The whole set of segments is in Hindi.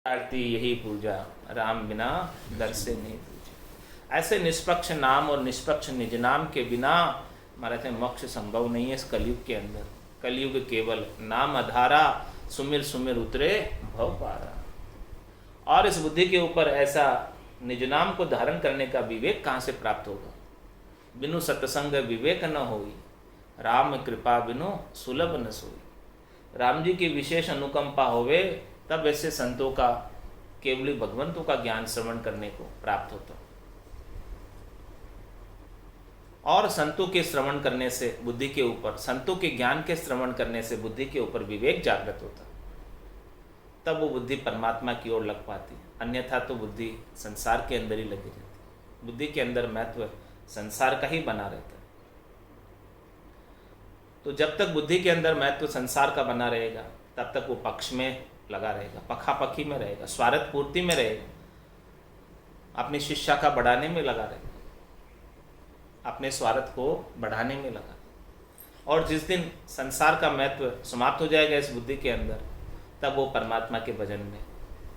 आरती यही पूजा, राम बिना दर से नहीं पूजा। ऐसे निष्पक्ष नाम और निष्पक्ष निज नाम के बिना महाराज मोक्ष संभव नहीं है इस कलयुग के अंदर। कलयुग केवल नाम आधारा, सुमिर सुमिर उतरे भव पारा। और इस बुद्धि के ऊपर ऐसा निज नाम को धारण करने का विवेक कहाँ से प्राप्त होगा? बिनु सत्संग विवेक न होई, राम कृपा बिनु सुलभ न सोई। राम जी की विशेष अनुकंपा होवे तब ऐसे संतों का, केवली भगवंतों का ज्ञान श्रवण करने को प्राप्त होता। और संतों के श्रवण करने से बुद्धि के ऊपर, संतों के ज्ञान के श्रवण करने से बुद्धि के ऊपर विवेक जागृत होता, तब वो बुद्धि परमात्मा की ओर लग पाती। अन्यथा तो बुद्धि संसार के अंदर ही लगी रहती। बुद्धि के अंदर महत्व संसार का ही बना रहता है। तो जब तक बुद्धि के अंदर महत्व संसार का बना रहेगा तब तक वो पक्ष में लगा रहेगा, पखापखी में रहेगा, स्वार्थ पूर्ति में रहेगा, अपनी शिक्षा का बढ़ाने में लगा रहेगा, अपने स्वार्थ को बढ़ाने में लगा। और जिस दिन संसार का महत्व समाप्त हो जाएगा इस बुद्धि के अंदर, तब वो परमात्मा के भजन में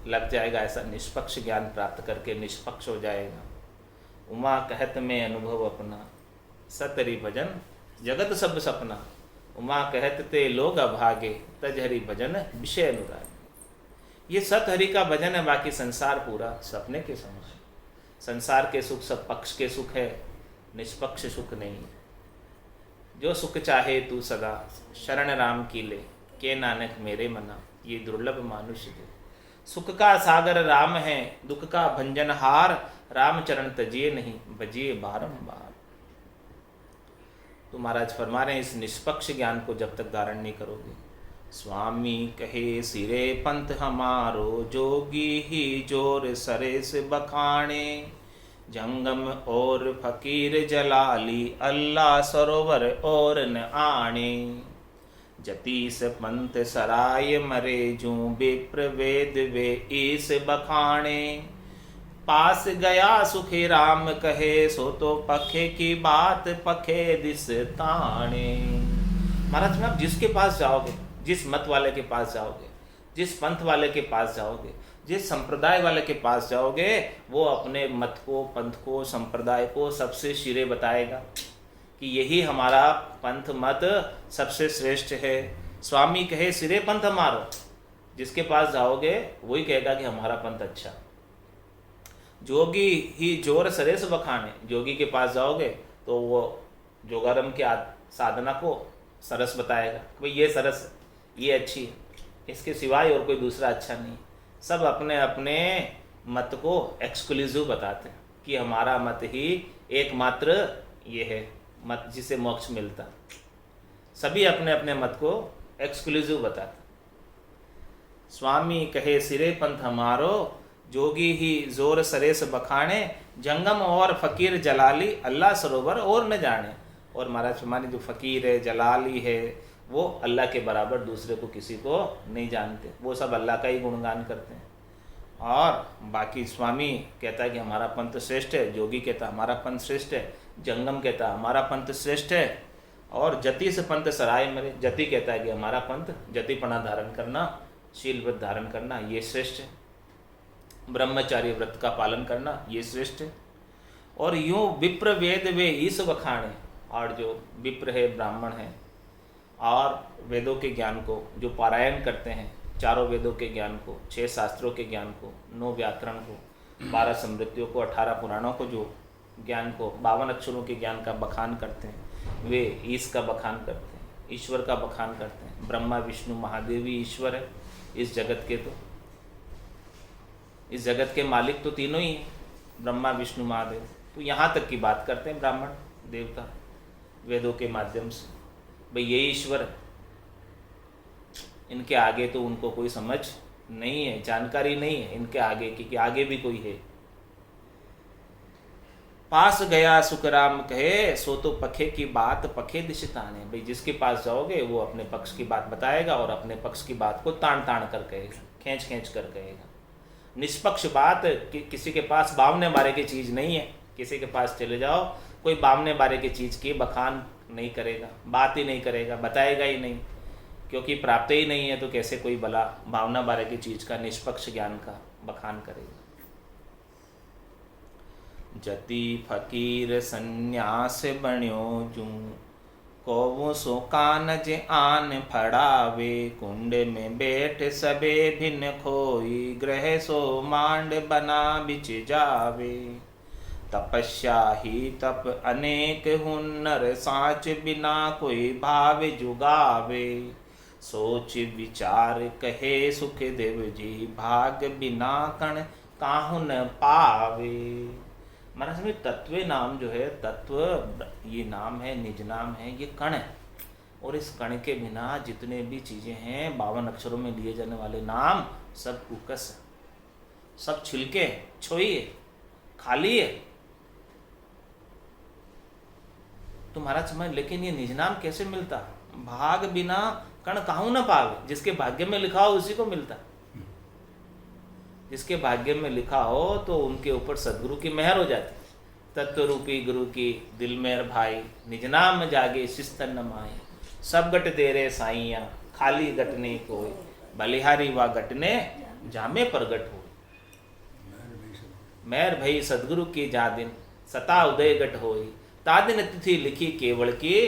लग जाएगा। ऐसा निष्पक्ष ज्ञान प्राप्त करके निष्पक्ष हो जाएगा। उमा कहत में अनुभव अपना, सतरी भजन जगत सब सपना। उमा कहत ते लोग अभागे, तज हरि भजन विषय अनुराग। ये सत हरि का भजन है, बाकी संसार पूरा सपने के समान। संसार के सुख सब पक्ष के सुख है, निष्पक्ष सुख नहीं। जो सुख चाहे तू सदा, शरण राम की ले, के नानक मेरे मना, ये दुर्लभ मानुष दे। सुख का सागर राम है, दुख का भंजनहार, राम चरण तजिए नहीं, भजिए बारंबार। तो महाराज फरमा रहे हैं, इस निष्पक्ष ज्ञान को जब तक धारण नहीं करोगे। स्वामी कहे सिरे पंथ हमारो, जोगी ही जोर सरे से बखाने। जंगम और फकीर जलाली, अल्लाह सरोवर और न आने। जतीस पंथ सराय मरे, जूं विप्र वेद वे ईस बखाने। पास गया सुखी राम कहे, सो तो पखे की बात पखे दिस ताणे। महाराज में आप जिसके पास जाओगे, जिस मत वाले के पास जाओगे, जिस पंथ वाले के पास जाओगे, जिस संप्रदाय वाले के पास जाओगे, वो अपने मत को, पंथ को, संप्रदाय को सबसे शिरे बताएगा कि यही हमारा पंथ मत सबसे श्रेष्ठ है। स्वामी कहे सिरे पंथ हमारो, जिसके पास जाओगे वही कहेगा कि हमारा पंथ अच्छा। जोगी ही जोर सरे से बखाने, जोगी के पास जाओगे तो वो जोगारम की साधना को सरस बताएगा, भाई ये सरस, ये अच्छी है, इसके सिवाय और कोई दूसरा अच्छा नहीं। सब अपने अपने मत को एक्सक्लूसिव बताते हैं कि हमारा मत ही एकमात्र ये है मत जिसे मोक्ष मिलता। सभी अपने अपने मत को एक्सक्लूसिव बताते। स्वामी कहे सिरे पंथ हमारो, जोगी ही जोर सरेस बखाने। जंगम और फकीर जलाली, अल्लाह सरोवर और न जाने। और महाराज हमारे जो फकीर है, जलाली है, वो अल्लाह के बराबर दूसरे को किसी को नहीं जानते। वो सब अल्लाह का ही गुणगान करते हैं। और बाकी स्वामी कहता है कि हमारा पंथ श्रेष्ठ है, जोगी कहता है हमारा पंथ श्रेष्ठ है, जंगम कहता है हमारा पंथ श्रेष्ठ है, और जति से पंथ सराय मरे, जति कहता है कि हमारा पंथ जतिपना धारण करना, शील व्रत धारण करना ये श्रेष्ठ है, ब्रह्मचार्य व्रत का पालन करना ये श्रेष्ठ है। और यूं विप्र वेद वे ईस बखाने। और जो विप्र है, ब्राह्मण है, और वेदों के ज्ञान को जो पारायण करते हैं, चारों वेदों के ज्ञान को, 6 शास्त्रों के ज्ञान को, 9 व्याकरण को, 12 स्मृतियों को, 18 पुराणों को, जो ज्ञान को, 52 अक्षरों के ज्ञान का बखान करते हैं, वे ईश का बखान करते हैं, ईश्वर का बखान करते हैं। ब्रह्मा विष्णु महादेव ही ईश्वर है इस जगत के। तो इस जगत के मालिक तो तीनों ही हैं, ब्रह्मा विष्णु महादेव। तो यहाँ तक की बात करते हैं ब्राह्मण देवता वेदों के माध्यम से, भाई ये ईश्वर है। इनके आगे तो उनको कोई समझ नहीं है, जानकारी नहीं है इनके आगे कि आगे भी कोई है। पास गया सुखराम कहे, सो तो पखे की बात पखे दिशताने। भाई जिसके पास जाओगे वो अपने पक्ष की बात बताएगा और अपने पक्ष की बात को तान तान कर कहेगा, खींच खींच कर कहेगा। निष्पक्ष बात किसी के पास बावने बारे की चीज़ नहीं है। किसी के पास चले जाओ, कोई बावने बारे की चीज़ की बखान नहीं करेगा, बात ही नहीं करेगा, बताएगा ही नहीं। क्योंकि प्राप्त ही नहीं है तो कैसे कोई भला भावना बारे की चीज का निष्पक्ष ज्ञान का बखान करेगा। जति फकीर सन्यास बण्यो जू, को सो कानज आन फड़ावे, कुंड में बैठ सबे भिन्न खोई, ग्रह सो मांड बना बिच जावे। तपस्या ही तप अनेक हुनर, साच बिना कोई भाव जुगावे। सोच विचार कहे सुख देव जी, भाग बिना कण काहू न पावे। महाराज में तत्व नाम जो है, तत्व ये नाम है, निज नाम है, ये कण है। और इस कण के बिना जितने भी चीजें हैं 52 अक्षरों में लिए जाने वाले नाम सब कुकस है, सब छिलके, छोई है, खाली है। तो महाराज समझ, लेकिन ये निज नाम कैसे मिलता? भाग बिना कण काहू न पावे। जिसके भाग्य में लिखा हो उसी को मिलता। जिसके भाग्य में लिखा हो तो उनके ऊपर सदगुरु की मेहर हो जाती। तत्व रूपी गुरु की दिल मेहर भाई, निज नाम जागे शिस्तन न माए। सब गट दे रे साइया, खाली गटने कोई, बलिहारी वा गटने जामे प्रगट हो। मेहर भई सदगुरु की जा दिन, सता उदय गट होई। तादिन तिथि लिखी केवल की,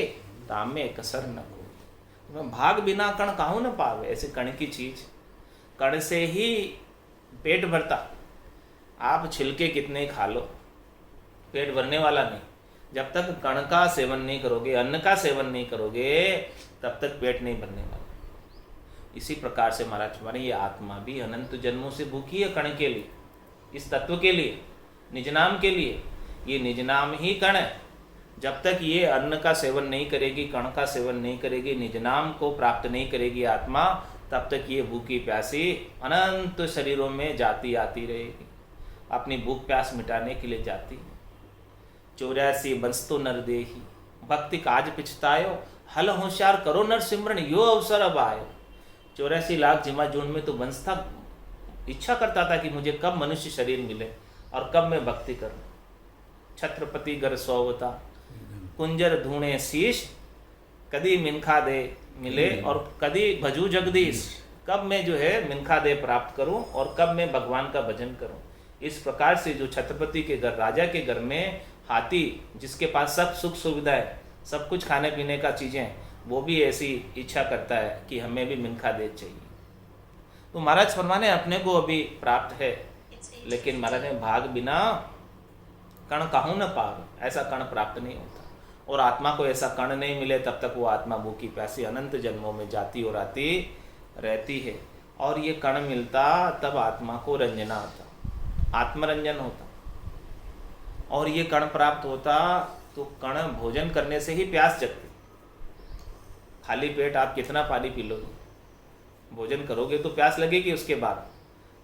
तामे कसर न कोई। भाग बिना कण काहू न पावे। ऐसे कण की चीज, कण से ही पेट भरता। आप छिलके कितने खा लो, पेट भरने वाला नहीं। जब तक कण का सेवन नहीं करोगे, अन्न का सेवन नहीं करोगे, तब तक पेट नहीं भरने वाला। इसी प्रकार से महाराज हमारे ये आत्मा भी अनंत जन्मों से भूखी है कण के लिए, इस तत्व के लिए, निजनाम के लिए। ये निजनाम ही कण है। जब तक ये अन्न का सेवन नहीं करेगी, कण का सेवन नहीं करेगी, निजनाम को प्राप्त नहीं करेगी आत्मा, तब तक ये भूखी प्यासी अनंत शरीरों में जाती आती रहेगी, अपनी भूख प्यास मिटाने के लिए जाती। 84 बंस तो नर देही, भक्ति काज पिछतायो, हल होशियार करो नर सिमरन, यो अवसर अब आयो। 84 लाख जिमा जून में तो वंश था, इच्छा करता था कि मुझे कब मनुष्य शरीर मिले और कब मैं भक्ति करूं। छत्रपति घर सोवता, कुंजर धूणे शीश, कदी मिनखा दे मिले और कदी भजू जगदीश। कब मैं जो है मिनखा दे प्राप्त करूं और कब मैं भगवान का भजन करूं। इस प्रकार से जो छत्रपति के घर, राजा के घर में हाथी, जिसके पास सब सुख सुविधा है, सब कुछ खाने पीने का चीजें, वो भी ऐसी इच्छा करता है कि हमें भी मिनखा दे चाहिए। तो महाराज फरमाने अपने को अभी प्राप्त है, लेकिन महाराज ने भाग बिना कण काहू न पाव, ऐसा कण प्राप्त नहीं होता। और आत्मा को ऐसा कण नहीं मिले तब तक वो आत्मा भूखी प्यासी अनंत जन्मों में जाती और आती रहती है। और ये कण मिलता तब आत्मा को रंजना आता, आत्मरंजन होता। और ये कण प्राप्त होता तो कण भोजन करने से ही प्यास जगती। खाली पेट आप कितना पानी पी लोगे? भोजन करोगे तो प्यास लगेगी। उसके बाद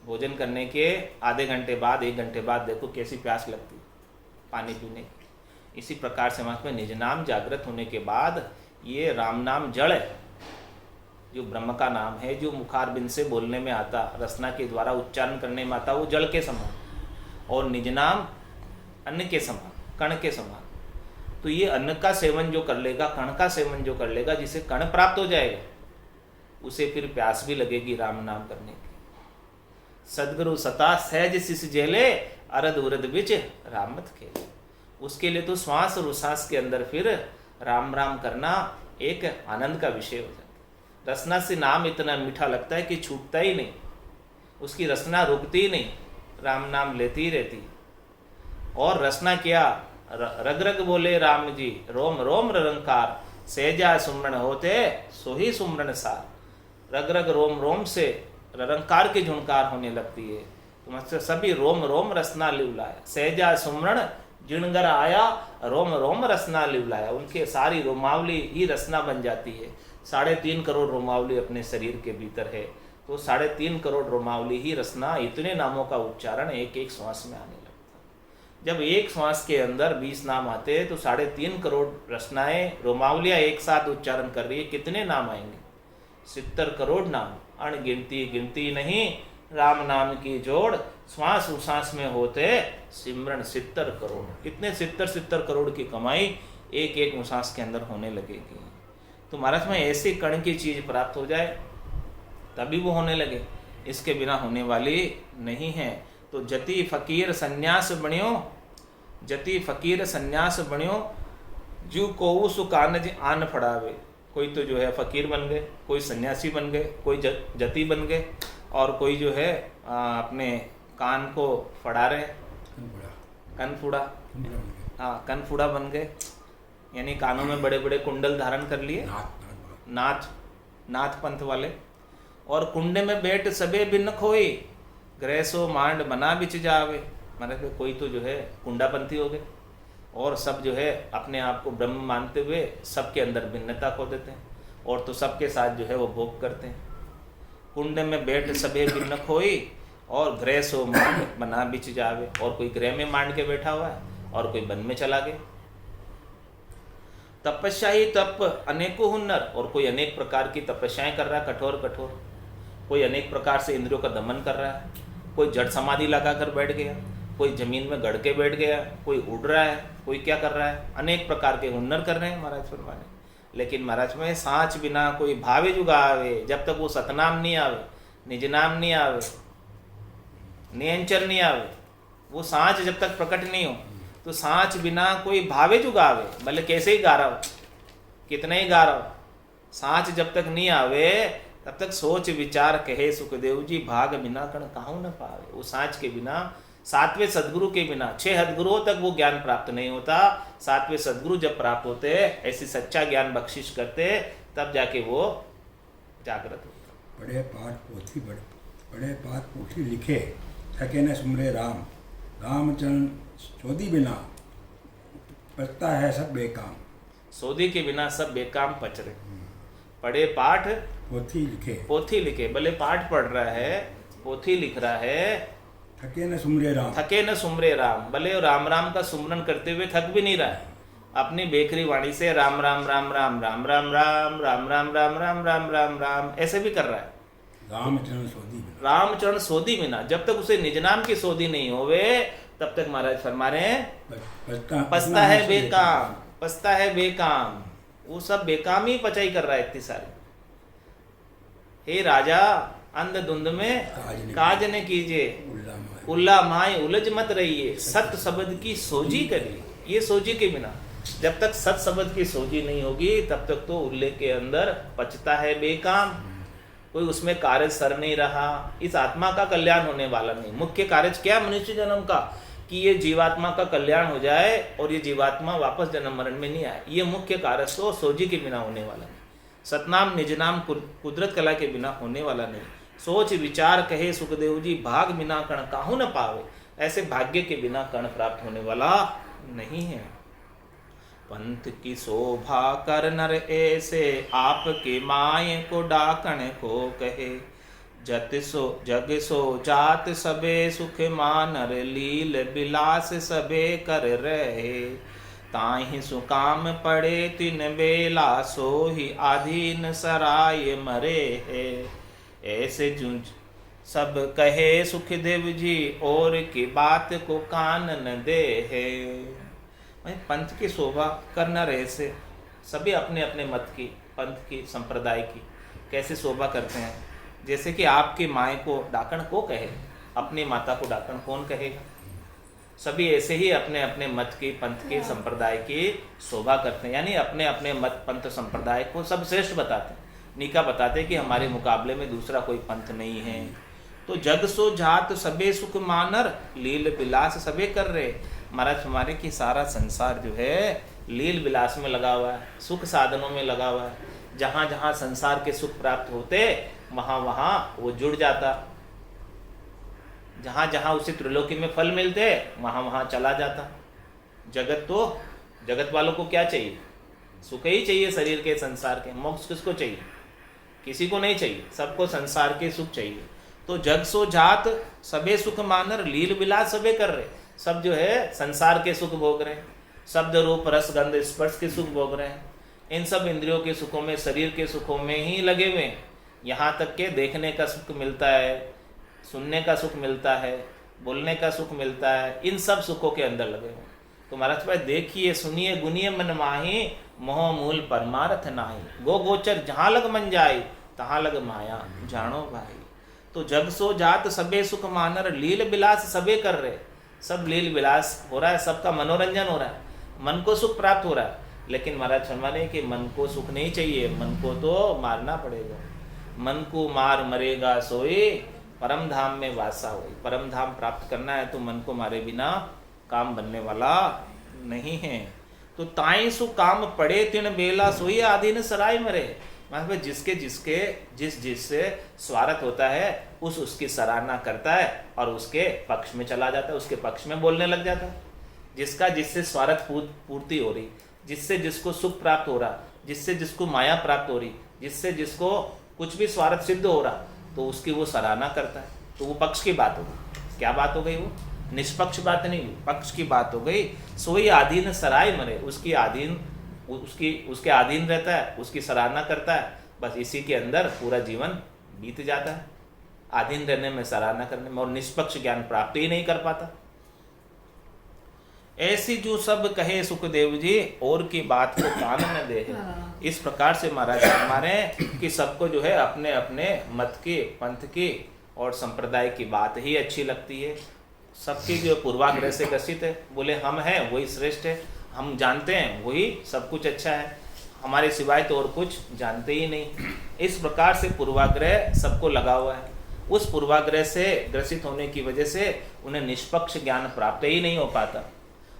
भोजन करने के आधे घंटे बाद, 1 घंटे बाद देखो कैसी प्यास लगती पानी पीने की। इसी प्रकार से हमारे में निज नाम जागृत होने के बाद ये राम नाम जड़ है, जो ब्रह्म का नाम है, जो मुखारबिंद से बोलने में आता, रसना के द्वारा उच्चारण करने में आता, वो जड़ के समान। और निज नाम अन्न के समान, कण के समान। तो ये अन्न का सेवन जो कर लेगा, कण का सेवन जो कर लेगा, जिसे कण प्राप्त हो जाएगा, उसे फिर प्यास भी लगेगी राम नाम करने की। सदगुरु सता सहज शिष जेले, अरद उरद बिच रामत खेले। उसके लिए तो श्वास और उश्वास के अंदर फिर राम राम करना एक आनंद का विषय हो जाता है। रसना से नाम इतना मीठा लगता है कि छूटता ही नहीं, उसकी रसना रुकती ही नहीं, राम नाम लेती ही रहती। और रसना क्या, रग रग बोले राम जी, रोम रोम रंकार, सहजा सुमरण होते सो ही सुमरण सार। रग रग रोम रोम से रंकार की झुनकार होने लगती है, तो सभी रोम रोम रसना लिवलाया। सहजा सुमरण जिणगर आया, रोम रोम रसना लिवलाया। उनके सारी रोमावली ही रसना बन जाती है। 3.5 करोड़ रोमावली अपने शरीर के भीतर है, तो 3.5 करोड़ रोमावली ही रसना, इतने नामों का उच्चारण एक एक श्वास में आने लगता। जब एक श्वास के अंदर 20 नाम आते हैं तो 3.5 करोड़ रसनाएं, रोमावलियां एक साथ उच्चारण कर रही है, कितने नाम आएंगे? 70 करोड़ नाम, अणगिनती गिनती नहीं, राम नाम की जोड़, श्वास उश्वास में होते सिमरन 70 करोड़। कितने 70 करोड़ की कमाई एक एक उश्वास के अंदर होने लगेगी। तो महाराज में ऐसी कण की चीज प्राप्त हो जाए तभी वो होने लगे, इसके बिना होने वाली नहीं है। तो जति फकीर संन्यास बण्यो, जति फकीर संन्यास बण्यो, जू को सुख आन फड़ावे। कोई तो जो है फकीर बन गए, कोई सन्यासी बन गए, कोई जति बन गए, और कोई जो है अपने कान को फड़ा रहे, कनफुड़ा, हाँ कनफुड़ा बन गए, यानी कानों में बड़े बड़े कुंडल धारण कर लिए, नाथ पंथ वाले। और कुंडे में बैठ सबे भिन्न खोई, ग्रह सो मांड बना बिच जावे। मतलब कोई तो जो है कुंडापंथी हो गए, और सब जो है अपने आप को ब्रह्म मानते हुए सबके अंदर भिन्नता खो देते हैं, और तो सबके साथ जो है वो भोग करते हैं। कुंड में बैठ सबे भिन्न खोई, और ग्रह सो मांड बना बिच जावे। और कोई ग्रह में मांड के बैठा हुआ है, और कोई वन में चला गया। तपस्या ही तप अनेकों हुनर, और कोई अनेक प्रकार की तपस्याएं कर रहा है, कठोर कठोर। कोई अनेक प्रकार से इंद्रियों का दमन कर रहा है, कोई जड़ समाधि लगा कर बैठ गया, कोई जमीन में गड़ के बैठ गया, कोई उड़ रहा है, कोई क्या कर रहा है, अनेक प्रकार के हुनर कर रहे हैं महाराज फरमाने। लेकिन महाराज में सांच बिना कोई भावे जुगावे, जब तक वो सतनाम नहीं आवे, निज नाम नहीं आवे, नियंचर नहीं आवे, वो सांच जब तक प्रकट नहीं हो, तो सांच बिना कोई भावे जुगावे, भले कैसे ही गा रहा हो, कितना ही गा रहा हो, सांच जब तक नहीं आवे तब तक सोच विचार कहे सुखदेव जी, भाग बिना कण काहू न पावे। वो सांच के बिना, सातवें सदगुरु के बिना, 6 सदगुरुओं तक वो ज्ञान प्राप्त नहीं होता। 7वें सदगुरु जब प्राप्त होते, ऐसी सच्चा ज्ञान बख्शिश करते, तब जाके वो जागृत होता। बड़े पाठ पोथी लिखे, थके न सुमरे राम, रामचंद्र सोधी बिना पचता है सब बेकाम। सोधी के बिना सब बेकाम पच रहे। पढ़े पाठ पोथी लिखे, भले पाठ पढ़ रहा है, पोथी लिख रहा है, थके न सुमरे राम, भले राम राम का सुमरन करते हुए थक भी नहीं रहा है। अपनी बेखरी वाणी से राम राम राम राम राम राम राम राम राम राम राम राम राम राम ऐसे भी कर रहा है। रामचरण सोधी बिना, जब तक उसे निज नाम की सोधी नहीं होवे, तब तक महाराज फरमा रहे हैं पछता है बेकाम, पछता है बेकाम। वो सब बेकाम ही पचाई कर रहा है इतनी सारी। हे राजा, अंध धुंध में काज न कीजिए, उल्ला माए उलझ मत रहिए, सत शब्द की सोजी करिए। ये सोजी के बिना, जब तक सत शब्द की सोजी नहीं होगी, तब तक तो उल्ले के अंदर पचता है बेकाम, कोई उसमें कार्य सर नहीं रहा। इस आत्मा का कल्याण होने वाला नहीं। मुख्य कार्य क्या मनुष्य जन्म का, कि ये जीवात्मा का कल्याण हो जाए और ये जीवात्मा वापस जन्म मरण में नहीं आए। ये मुख्य कार्य तो सोजी के बिना होने वाला नहीं। सतनाम निजनाम कुदरत कला के बिना होने वाला नहीं। सोच विचार कहे सुखदेव जी, भाग बिना कण काहू न पावे। ऐसे भाग्य के बिना कण प्राप्त होने वाला नहीं है। पंथ की शोभा कर नर ऐसे, आपके माय को डाकण को कहे। जत सो जग सो जात सबे, सुख मानर लील बिलास सबे कर रहे। ताहि सुकाम पड़े तिन बेला, सो ही आधीन सराय मरे है। ऐसे जुंझ सब कहे सुखदेव जी, और की बात को कान न दे है। पंथ की शोभा करना रहे से, सभी अपने अपने मत की, पंथ की, संप्रदाय की कैसे शोभा करते हैं। जैसे कि आपकी माए को डाकण को कहे, अपनी माता को डाकण कौन कहेगा। सभी ऐसे ही अपने अपने मत की, पंथ की, संप्रदाय की शोभा करते हैं, यानी अपने अपने मत, पंथ, संप्रदाय को सब श्रेष्ठ बताते हैं। नीका बताते हैं कि हमारे मुकाबले में दूसरा कोई पंथ नहीं है। तो जग सो जात सबे सुख मानर, लील विलास सबे कर रहे। महाराज हमारे की सारा संसार जो है लील विलास में लगा हुआ है, सुख साधनों में लगा हुआ है। जहाँ जहाँ संसार के सुख प्राप्त होते, वहाँ वहाँ वो जुड़ जाता। जहाँ जहाँ उसे त्रिलोकी में फल मिलते, वहाँ वहाँ चला जाता। जगत वालों को क्या चाहिए? सुख ही चाहिए शरीर के, संसार के। मोक्ष किसको चाहिए? किसी को नहीं चाहिए, सबको संसार के सुख चाहिए। तो जग सो जात सबे सुख मानर, लील विलास सबे कर रहे। सब जो है संसार के सुख भोग रहे हैं, शब्द रूप रस गंध स्पर्श के सुख भोग रहे हैं। इन सब इंद्रियों के सुखों में, शरीर के सुखों में ही लगे हुए हैं। यहाँ तक के देखने का सुख मिलता है, सुनने का सुख मिलता है, बोलने का सुख मिलता है, इन सब सुखों के अंदर लगे हुए। तो महाराज भाई देखिए सुनिए गुनिए मन माही, मोह मूल परमारथ नाही। गो गोचर जहाँ लग मन जाए, तहाँ लग माया जानो भाई। तो जग सो जात सबे सुख मानर, लील विलास सबे कर रहे। सब लील विलास हो रहा है, सबका मनोरंजन हो रहा है, मन को सुख प्राप्त हो रहा है। लेकिन महाराज फरमाने कि मन को सुख नहीं चाहिए, मन को तो मारना पड़ेगा। मन को मार मरेगा सोए, परम धाम में वासा हुई। परम धाम प्राप्त करना है तो मन को मारे बिना काम बनने वाला नहीं है। तो ताई सु काम पड़े तिन बेला सोई, आधीन सराय मरे। मतलब जिसके जिसके जिससे स्वार्थ होता है उसकी सराहना करता है और उसके पक्ष में चला जाता है, उसके पक्ष में बोलने लग जाता है। जिसका जिससे स्वार्थ पूर्ति हो रही, जिससे जिसको सुख प्राप्त हो रहा, जिससे जिसको माया प्राप्त हो रही, जिससे जिसको कुछ भी स्वार्थ सिद्ध हो रहा, तो उसकी वो सराहना करता है। तो वो पक्ष की बात हो गई। क्या बात हो गई? वो निष्पक्ष बात नहीं हुई, पक्ष की बात हो गई। सोई आधीन सराय मरे, उसके अधीन रहता है, उसकी सराहना करता है। बस इसी के अंदर पूरा जीवन बीत जाता है, अधीन रहने में, सराहना करने में, और निष्पक्ष ज्ञान प्राप्त ही नहीं कर पाता। ऐसी जो सब कहे सुखदेव जी, और की बात को कान न दे। इस प्रकार से महाराज हमारे कि सबको जो है अपने अपने मत की, पंथ की और संप्रदाय की बात ही अच्छी लगती है। सबकी जो पूर्वाग्रह से ग्रसित है, बोले हम हैं वही श्रेष्ठ है, हम जानते हैं वही सब कुछ अच्छा है, हमारे सिवाय तो और कुछ जानते ही नहीं। इस प्रकार से पूर्वाग्रह सबको लगा हुआ है। उस पूर्वाग्रह से ग्रसित होने की वजह से उन्हें निष्पक्ष ज्ञान प्राप्त ही नहीं हो पाता।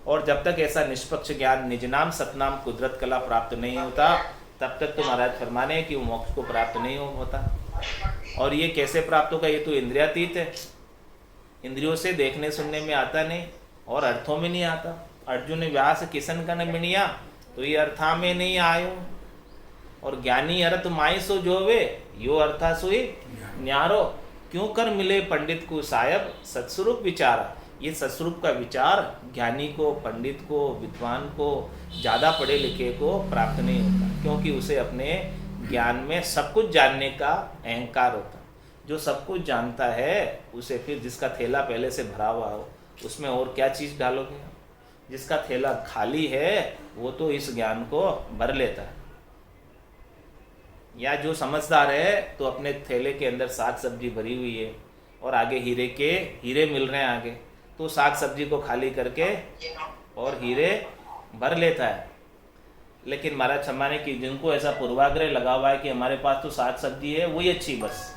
और जब तक ऐसा निष्पक्ष ज्ञान निज नाम सतनाम कुदरत कला प्राप्त नहीं होता, तब तक तो महाराज फरमाने कि वो मोक्ष को प्राप्त नहीं होता। और ये कैसे प्राप्त होगा? ये तो इंद्रियातीत है, इंद्रियों से देखने सुनने में आता नहीं और अर्थों में नहीं आता। अर्जुन व्यास किसन कन मिनिया, तो ये अर्था में नहीं आयो। और ज्ञानी अर्थ माई सो जोवे, यो अर्था सोई न्यारो। क्यों कर मिले पंडित को साहेब, सत्स्वरूप विचारा। ये सत्स्वरूप का विचार ज्ञानी को, पंडित को, विद्वान को, ज़्यादा पढ़े लिखे को प्राप्त नहीं होता, क्योंकि उसे अपने ज्ञान में सब कुछ जानने का अहंकार होता। जो सब कुछ जानता है उसे फिर जिसका थैला पहले से भरा हुआ हो उसमें और क्या चीज़ डालोगे? जिसका थैला खाली है वो तो इस ज्ञान को भर लेता है। या जो समझदार है तो अपने थैले के अंदर साग सब्जी भरी हुई है और आगे हीरे मिल रहे हैं आगे, तो साग सब्जी को खाली करके और हीरे भर लेता है। लेकिन महाराज क्षमाने की जिनको ऐसा पूर्वाग्रह लगा हुआ है कि हमारे पास तो साग सब्जी है वही अच्छी, बस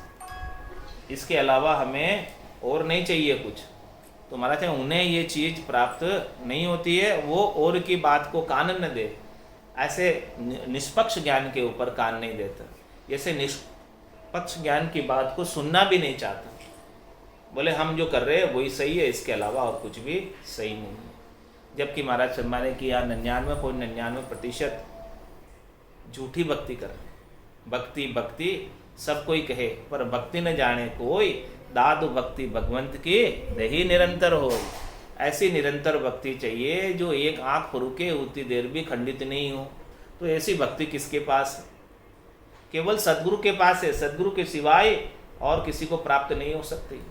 इसके अलावा हमें और नहीं चाहिए कुछ, तो महाराज उन्हें ये चीज़ प्राप्त नहीं होती है। वो और की बात को कान न दे, ऐसे निष्पक्ष ज्ञान के ऊपर कान नहीं देता, जैसे निष्पक्ष ज्ञान की बात को सुनना भी नहीं चाहता। बोले हम जो कर रहे हैं वही सही है, इसके अलावा और कुछ भी सही नहीं है। जबकि महाराज शर्मा ने कि यहाँ 99% झूठी भक्ति कर रहे। भक्ति सब कोई कहे, पर भक्ति न जाने कोई, दादु भक्ति भगवंत की दही निरंतर हो। ऐसी निरंतर भक्ति चाहिए जो एक आँख फुरुके उतनी देर भी खंडित नहीं हो। तो ऐसी भक्ति किसके पास है? केवल सदगुरु के पास है। सदगुरु के सिवाय और किसी को प्राप्त नहीं हो सकती।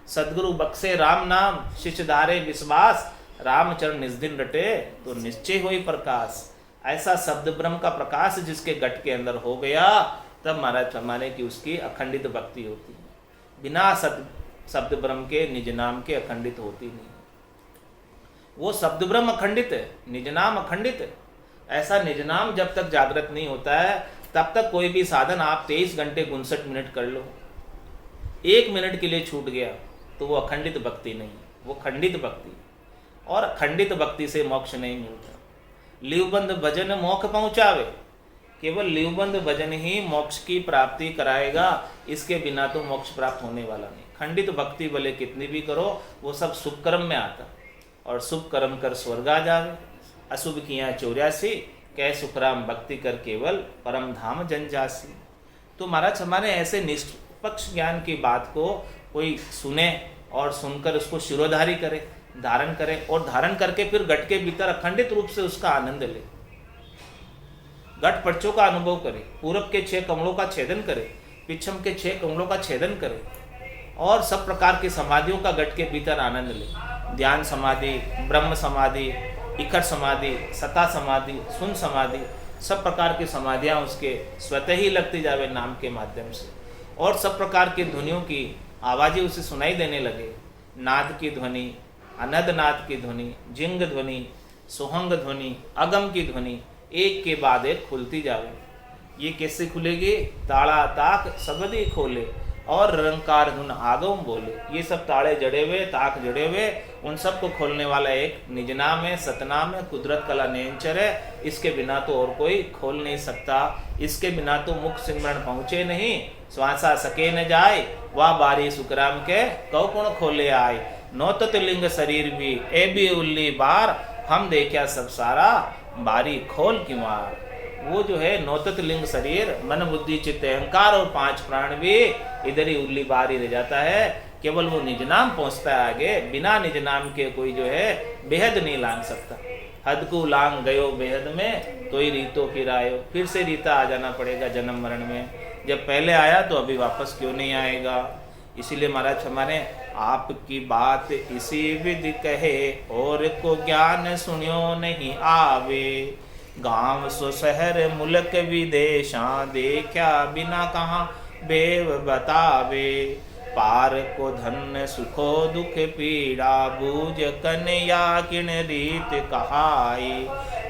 सदगुरु बख्शे राम नाम, शिष्य धारे विश्वास, रामचरण निज दिन रटे तो निश्चय होई प्रकाश। ऐसा शब्द ब्रह्म का प्रकाश जिसके गट के अंदर हो गया, तब महाराज फरमाने की उसकी अखंडित भक्ति होती है। बिना शब्द ब्रह्म के निज नाम के अखंडित होती नहीं। वो शब्द ब्रह्म अखंडित है, निज नाम अखंडित है। ऐसा निज नाम जब तक जागृत नहीं होता है तब तक कोई भी साधन आप 23 घंटे 59 मिनट कर लो, 1 मिनट के लिए छूट गया तो वो अखंडित भक्ति नहीं, वो खंडित भक्ति। और खंडित भक्ति से मोक्ष नहीं मिलता। लिवबंद भजन मोक्ष पहुंचावे, केवल लिवबंद भजन ही मोक्ष की प्राप्ति कराएगा, इसके बिना तो मोक्ष प्राप्त होने वाला नहीं। खंडित भक्ति भले कितनी भी करो वो सब शुभ कर्म में आता, और शुभ कर्म कर स्वर्ग आ जावे, अशुभ किया 84 कह सुखराम भक्ति कर केवल परम धाम जंजासी। तो महाराज हमारे ऐसे निष्पक्ष ज्ञान की बात को कोई सुने और सुनकर उसको शिरोधारी करे, धारण करे, और धारण करके फिर घट के भीतर अखंडित रूप से उसका आनंद ले, घट पर्चों का अनुभव करे, पूरब के 6 कमलों का छेदन करे, पिछम के 6 कमलों का छेदन करे, और सब प्रकार की समाधियों का घट के भीतर आनंद ले। ध्यान समाधि, ब्रह्म समाधि, इखर समाधि, सता समाधि, सुन समाधि, सब प्रकार की समाधियाँ उसके स्वतः ही लगती जावे नाम के माध्यम से। और सब प्रकार की ध्वनियों की आवाज़ें उसे सुनाई देने लगे। नाद की ध्वनि, अनद नाद की ध्वनि, जिंग ध्वनि, सुहंग ध्वनि, अगम की ध्वनि एक के बाद एक खुलती जावे। ये कैसे खुलेगी? ताड़ा ताक सबदी खोले और रंकार धुन आगम बोले। ये सब ताड़े जड़े हुए, ताक जड़े हुए, उन सब को खोलने वाला एक निजनाम है, सतनाम है, कुदरत कला नेंचर है। इसके बिना तो और कोई खोल नहीं सकता। इसके बिना तो मुख सिमरण पहुँचे नहीं, श्वासा सके न जाए, वाह बारी सुकराम के कौ कुण खोले आए। नौतत लिंग शरीर भी ए भी उल्ली बार, हम देखा सब सारा बारी खोल की मार। वो जो है नौतत लिंग शरीर, मन बुद्धि चित्त अहंकार और 5 प्राण भी इधर ही उल्ली बार ही रह जाता है। केवल वो निज नाम पहुंचता है आगे। बिना निज नाम के कोई जो है बेहद नहीं लांग सकता। हद को लांग गयो बेहद में, तो ही रीतो फिर आयो। फिर से रीता आ जाना पड़ेगा जन्म मरण में। जब पहले आया तो अभी वापस क्यों नहीं आएगा? इसीलिए महाराज हमारे आपकी बात इसी विधि कहे, और को ज्ञान सुनियो नहीं आवे। गांव सो शहर मुल्क विदेशा, देखा बिना कहाँ बेव बतावे। पार को धन सुखो दुख पीड़ा, बूझ कन्या किन रीत कहाई।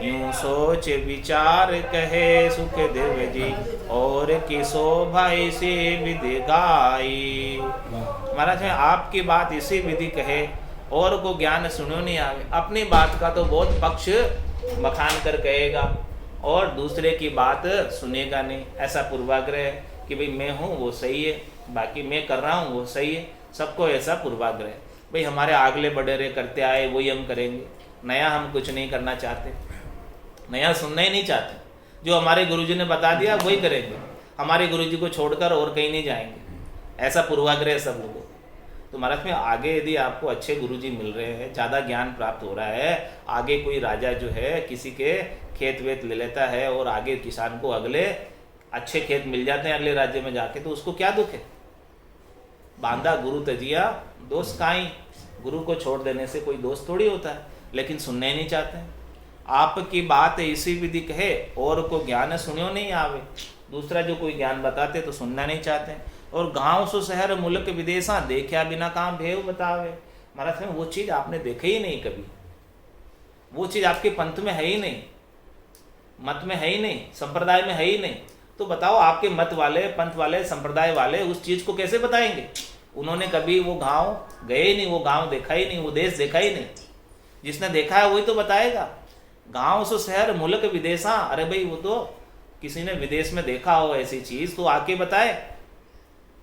यूं सोच विचार कहे सुखदेव जी, और की शोभा इसी विधि गाई। महाराज में आपकी बात इसी विधि कहे, और को ज्ञान सुनो नहीं आवे। अपनी बात का तो बहुत पक्ष बखान कर कहेगा, और दूसरे की बात सुनेगा नहीं। ऐसा पूर्वाग्रह है कि भाई मैं हूँ वो सही है, बाकी मैं कर रहा हूँ वो सही है। सबको ऐसा पूर्वाग्रह, भाई हमारे आगले बड़ेरे करते आए वही हम करेंगे, नया हम कुछ नहीं करना चाहते, नया सुनना ही नहीं चाहते। जो हमारे गुरुजी ने बता दिया वही करेंगे, हमारे गुरुजी को छोड़कर और कहीं नहीं जाएंगे। ऐसा पूर्वाग्रह है सब लोगों। तो महाराज में आगे यदि आपको अच्छे गुरुजी मिल रहे हैं, ज़्यादा ज्ञान प्राप्त हो रहा है, आगे कोई राजा जो है किसी के खेत वेत ले लेता है, और आगे किसान को अगले अच्छे खेत मिल जाते हैं अगले राज्य में जाके, तो उसको क्या दुख है? बांधा गुरु तजिया दोस्त काई। गुरु को छोड़ देने से कोई दोस्त थोड़ी होता है, लेकिन सुनने ही नहीं चाहते हैं। आपकी बात इसी विधि कहे, और को ज्ञान सुनियो नहीं आवे। दूसरा जो कोई ज्ञान बताते तो सुनना नहीं चाहते। और गांव सो शहर मुल्क विदेशा, देखा बिना कहाँ भेव बतावे। महाराज वो चीज़ आपने देखे ही नहीं कभी, वो चीज़ आपके पंथ में है ही नहीं, मत में है ही नहीं, संप्रदाय में है ही नहीं। तो बताओ आपके मत वाले, पंथ वाले, संप्रदाय वाले उस चीज़ को कैसे बताएंगे? उन्होंने कभी वो गांव गए ही नहीं, वो गांव देखा ही नहीं, वो देश देखा ही नहीं। जिसने देखा है वही तो बताएगा। गांव सो शहर मुल्क विदेशा, अरे भाई वो तो किसी ने विदेश में देखा हो ऐसी चीज़ तो आके बताए।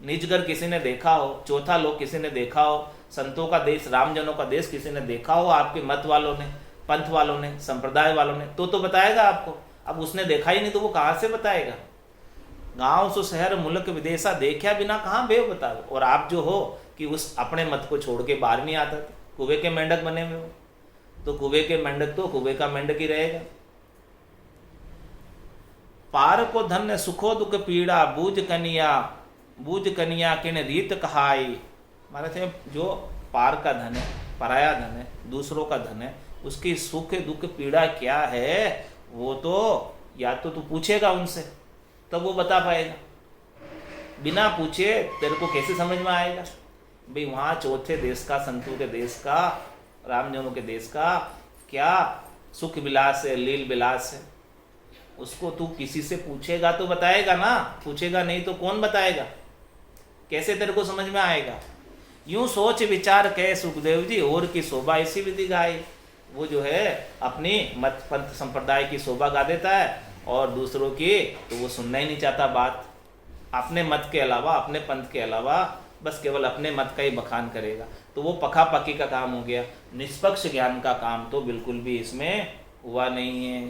निजगर किसी ने देखा हो, चौथा लोग किसी ने देखा हो, संतों का देश, रामजनों का देश किसी ने देखा हो, आपके मत वालों ने, पंथ वालों ने, संप्रदाय वालों ने, तो बताएगा आपको। अब उसने देखा ही नहीं तो वो कहाँ से बताएगा? गांव सो शहर मुल्क विदेशा, देखा बिना कहाँ बेव बताओ। और आप जो हो कि उस अपने मत को छोड़ के बाहर नहीं आता, कुएं के मेंढक बने हुए हो, तो कुएं के मेंढक तो कुएं का मेंढक ही रहेगा। पार को धन सुखो दुख पीड़ा, बूझ कनिया किन रीत कहाई। महाराज जो पार का धन है, पराया धन है, दूसरों का धन है, उसकी सुख दुख पीड़ा क्या है वो तो या तो तू पूछेगा उनसे, तब वो बता पाएगा। बिना पूछे तेरे को कैसे समझ में आएगा? भाई वहाँ चौथे देश का, संतों के देश का, रामजनों के देश का क्या सुख विलास है, लील विलास है, उसको तू किसी से पूछेगा तो बताएगा ना। पूछेगा नहीं तो कौन बताएगा? कैसे तेरे को समझ में आएगा? यूं सोच विचार कहे सुखदेव जी, और की शोभा इसी विधि गाई। वो जो है अपनी मत पंथ संप्रदाय की शोभा गा देता है, और दूसरों की तो वो सुनना ही नहीं चाहता बात। अपने मत के अलावा, अपने पंथ के अलावा बस केवल अपने मत का ही बखान करेगा। तो वो पखा पकी का काम हो गया। निष्पक्ष ज्ञान का काम तो बिल्कुल भी इसमें हुआ नहीं है।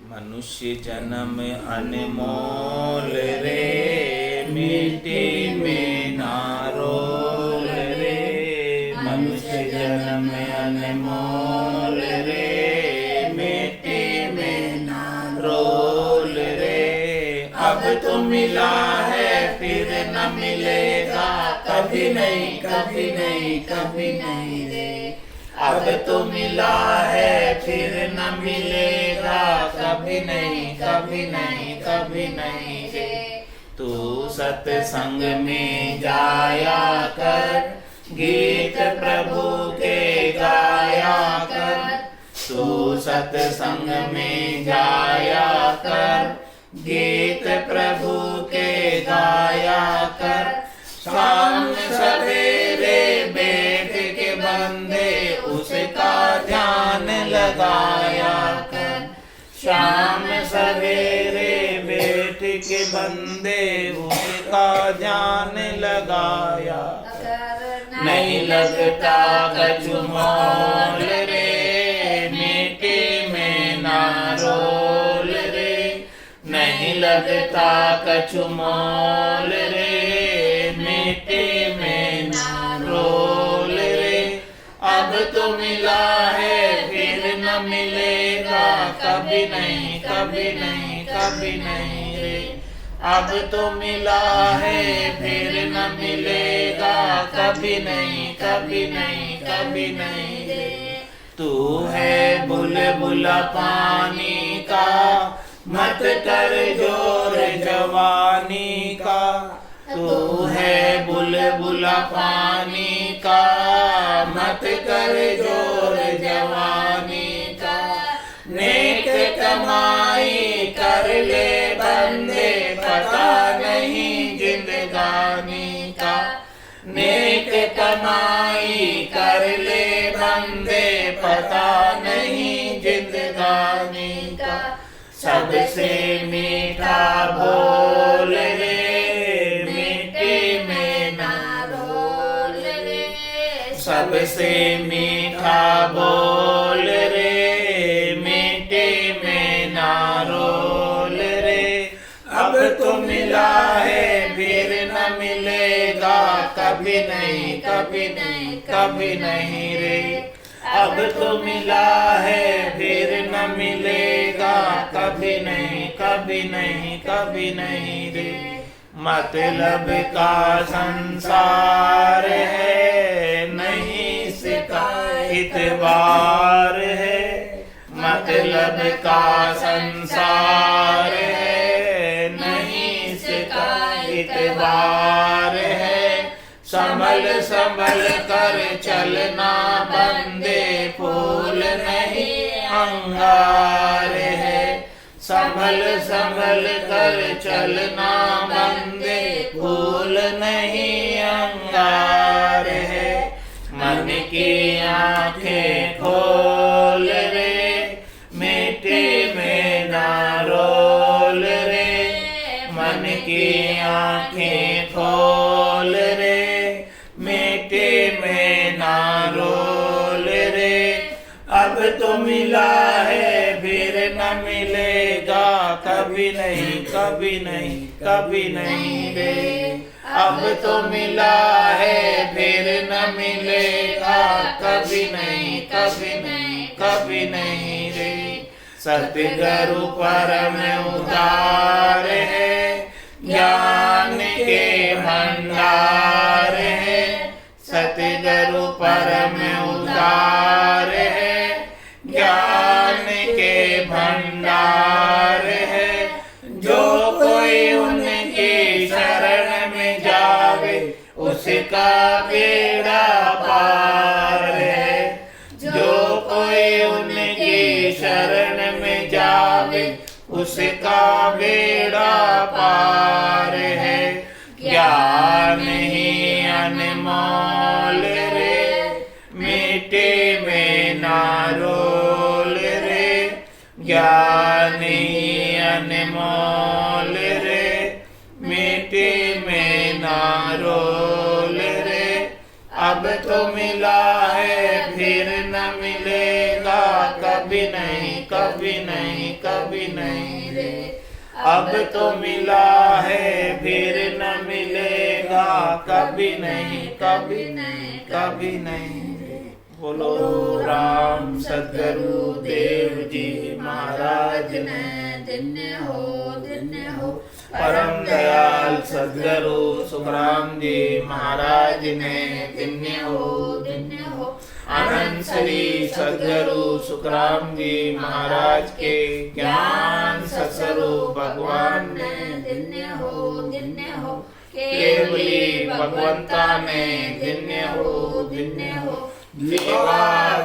मनुष्य जन्म अनमोल रे, मिट्टी में ना रोल रे। मनुष्य जन्म अनमोल रे, मिट्टी में ना रोल रे। अब तो मिला है फिर न मिलेगा, कभी नहीं, कभी नहीं, कभी नहीं रे। अब तो मिला है फिर न मिलेगा, कभी नहीं, कभी नहीं, कभी नहीं रे। तू सत्संग में जाया कर, गीत प्रभु के गाया कर। तू सत्संग में जाया कर, गीत प्रभु के गाया कर। शाम सवेरे बैठ के बंदे उसका ध्यान लगाया कर। शाम सवेरे बैठ के बंदे उसका ध्यान लगाया कर। नहीं लगता कछु मोल रे, मिट्टी में ना रोल रे। नहीं लगता कछु मोल रे, मिट्टी में ना रोल रे। अब तो मिला है फिर न मिलेगा, कभी नहीं, कभी नहीं, कभी नहीं रे। अब तो मिला है फिर न मिलेगा, कभी नहीं, कभी नहीं, कभी नहीं रे। तू है बुलबुला पानी का, मत कर जोर जवानी का। तू है बुलबुला पानी का, मत कर जोर जवानी का। नेक कमाई कर ले बंदे, पता नहीं जिंदगानी का। नेक कमाई कर ले बंदे, पता नहीं जिंदगानी का। सबसे मीठा बोल रे, मिट्टी में ना रोल रे। सबसे मीठा बोल रे, मिट्टी में ना रोल रे। अब तो मिला है फिर न मिलेगा, कभी नहीं, कभी नहीं, कभी नहीं रे। अब तो मिला है फिर न मिलेगा, कभी नहीं, कभी नहीं, कभी नहीं रे। मतलब का संसार है, नहीं इसका इतबार है। मतलब का संसार है, नहीं इसका इतबार है। संभल संभल कर चलना बंदे, फूल नहीं अंगार है। संभल संभल कर चलना बंदे, फूल नहीं अंगार है। मन की आंखें खोल रे, मिट्टी में ना रोल रे। मन की आंखें खोल रे, मिट्टी में ना रोल रे। अब तो मिला है फिर न मिलेगा, कभी नहीं, कभी नहीं, कभी नहीं रे। अब तो मिला है फिर न मिलेगा, कभी नहीं, कभी नहीं, कभी नहीं रे। सतगुरु परम उदार है, ज्ञान के भंडार है। सतगुरु परम उदार है, ज्ञान के भंडार है। जो कोई उनकी शरण में जावे, उसका बेड़ा पार है। जो कोई उनकी शरण में जावे, उसका बेड़ा पार है। ज्ञान ही अनमोल रे, मिट्टी में ना रोल रे। ज्ञान ही अनमोल रे, मिट्टी में ना रोल रे। अब तो मिला है फिर न मिलेगा, कभी नहीं, कभी नहीं, कभी नहीं रे। अब तो मिला है फिर न मिलेगा, कभी नहीं, कभी नहीं, कभी नहीं रे। बोलो राम सद्गुरु देव जी महाराज ने। धन्य हो, धन्य हो। परम दयाल सद्गुरु सुखराम जी महाराज ने धन्य हो अनंत श्री सद्गुरु सुखराम जी महाराज के ज्ञान सत्स्वरूप भगवान ने धन्य हो केवली भगवंता ने धन्य हो जीवा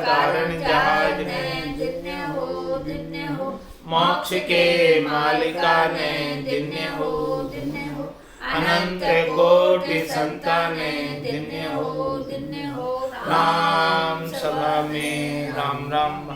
कारण जहाज ने धन्य हो मोक्ष के मालिका ने धन्य हो अनंत कोटि संताने धन्य हो राम सभा में राम राम